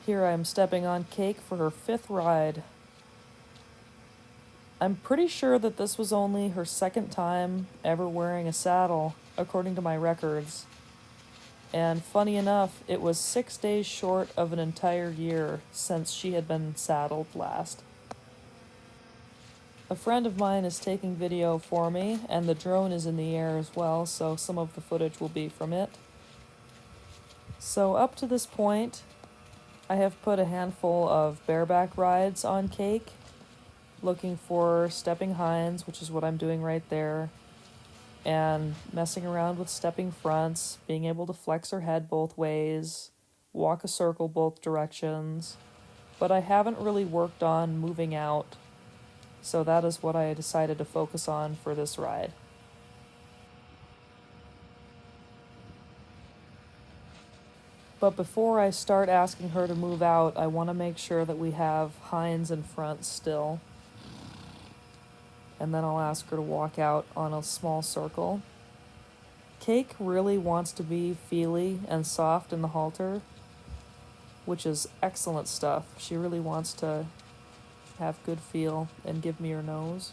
Here I am stepping on Cake for her 5th ride. I'm pretty sure that this was only her 2nd time ever wearing a saddle, according to my records. And funny enough, it was 6 days short of an entire year since she had been saddled last. A friend of mine is taking video for me, and the drone is in the air as well, so some of the footage will be from it. So up to this point, I have put a handful of bareback rides on Cake, looking for stepping hinds, which is what I'm doing right there, and messing around with stepping fronts, being able to flex her head both ways, walk a circle both directions, but I haven't really worked on moving out, so that is what I decided to focus on for this ride. But before I start asking her to move out, I want to make sure that we have hinds and fronts still. And then I'll ask her to walk out on a small circle. Cake really wants to be feely and soft in the halter, which is excellent stuff. She really wants to have good feel and give me her nose.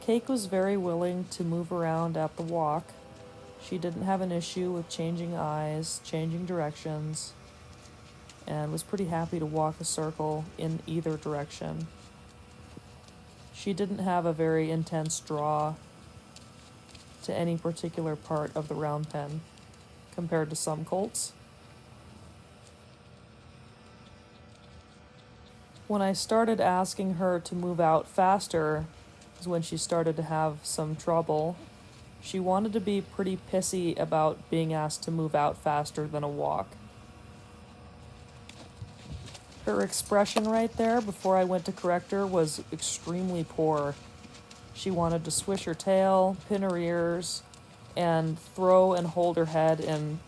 Cake was very willing to move around at the walk. She didn't have an issue with changing eyes, changing directions, and was pretty happy to walk a circle in either direction. She didn't have a very intense draw to any particular part of the round pen compared to some colts. When I started asking her to move out faster, when she started to have some trouble. She wanted to be pretty pissy about being asked to move out faster than a walk. Her expression right there before I went to correct her was extremely poor. She wanted to swish her tail, pin her ears, and throw and hold her head in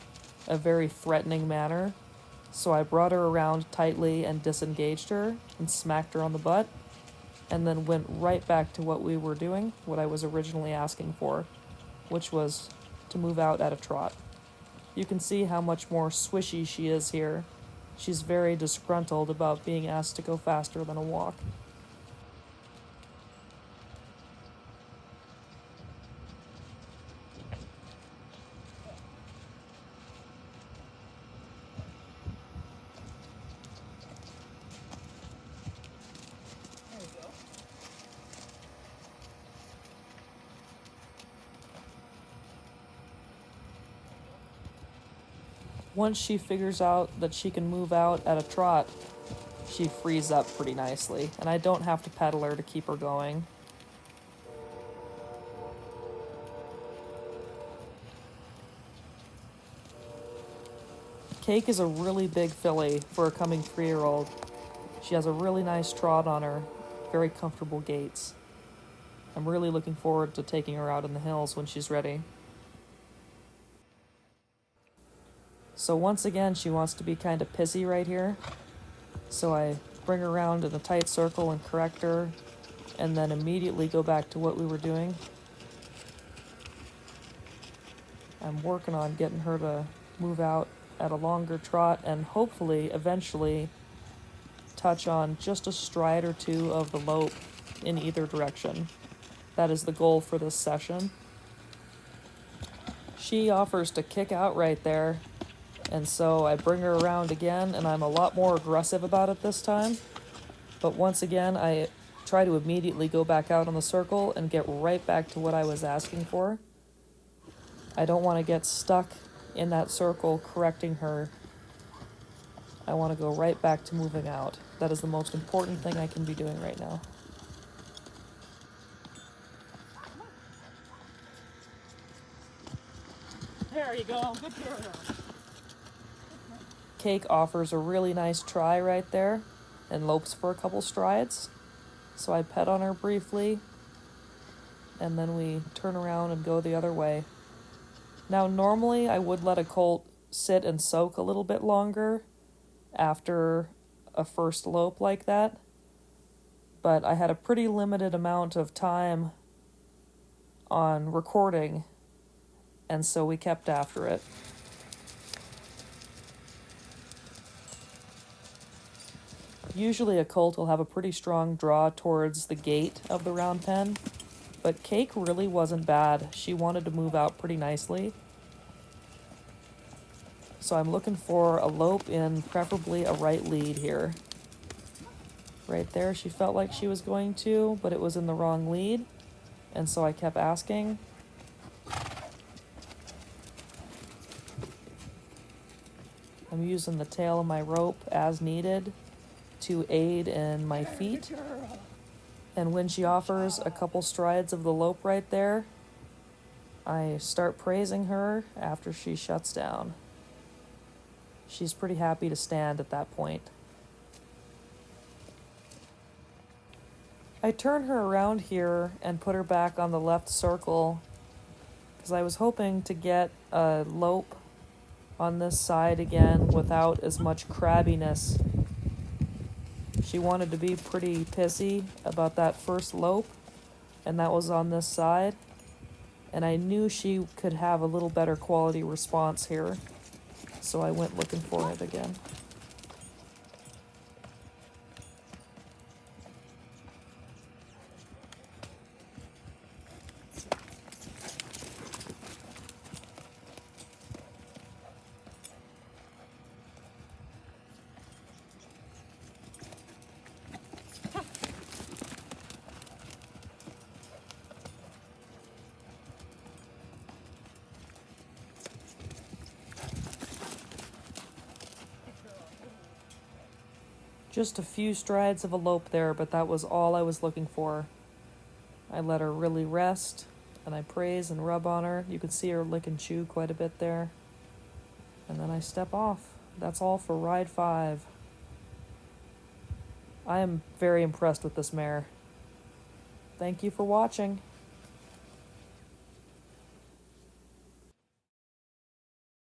a very threatening manner. So I brought her around tightly and disengaged her and smacked her on the butt, and then went right back to what we were doing, what I was originally asking for, which was to move out at a trot. You can see how much more swishy she is here. She's very disgruntled about being asked to go faster than a walk. Once she figures out that she can move out at a trot, she frees up pretty nicely, and I don't have to pedal her to keep her going. Cake is a really big filly for a coming 3-year-old. She has a really nice trot on her, very comfortable gaits. I'm really looking forward to taking her out in the hills when she's ready. So once again, she wants to be kind of pissy right here. So I bring her around in a tight circle and correct her, and then immediately go back to what we were doing. I'm working on getting her to move out at a longer trot and hopefully eventually touch on just a stride or two of the lope in either direction. That is the goal for this session. She offers to kick out right there, and so I bring her around again, and I'm a lot more aggressive about it this time. But once again, I try to immediately go back out on the circle and get right back to what I was asking for. I don't want to get stuck in that circle correcting her. I want to go right back to moving out. That is the most important thing I can be doing right now. There you go. Good girl. Cake offers a really nice try right there and lopes for a couple strides. So I pet on her briefly, and then we turn around and go the other way. Now, normally I would let a colt sit and soak a little bit longer after a first lope like that, but I had a pretty limited amount of time on recording, and so we kept after it. Usually a colt will have a pretty strong draw towards the gate of the round pen, but Cake really wasn't bad. She wanted to move out pretty nicely. So I'm looking for a lope in preferably a right lead here. Right there, she felt like she was going to, but it was in the wrong lead, and so I kept asking. I'm using the tail of my rope as needed to aid in my feet. And when she offers a couple strides of the lope right there, I start praising her after she shuts down. She's pretty happy to stand at that point. I turn her around here and put her back on the left circle because I was hoping to get a lope on this side again without as much crabbiness. She wanted to be pretty pissy about that first lope, and that was on this side. And I knew she could have a little better quality response here, so I went looking for it again. Just a few strides of a lope there, but that was all I was looking for. I let her really rest, and I praise and rub on her. You can see her lick and chew quite a bit there. And then I step off. That's all for ride 5. I am very impressed with this mare. Thank you for watching.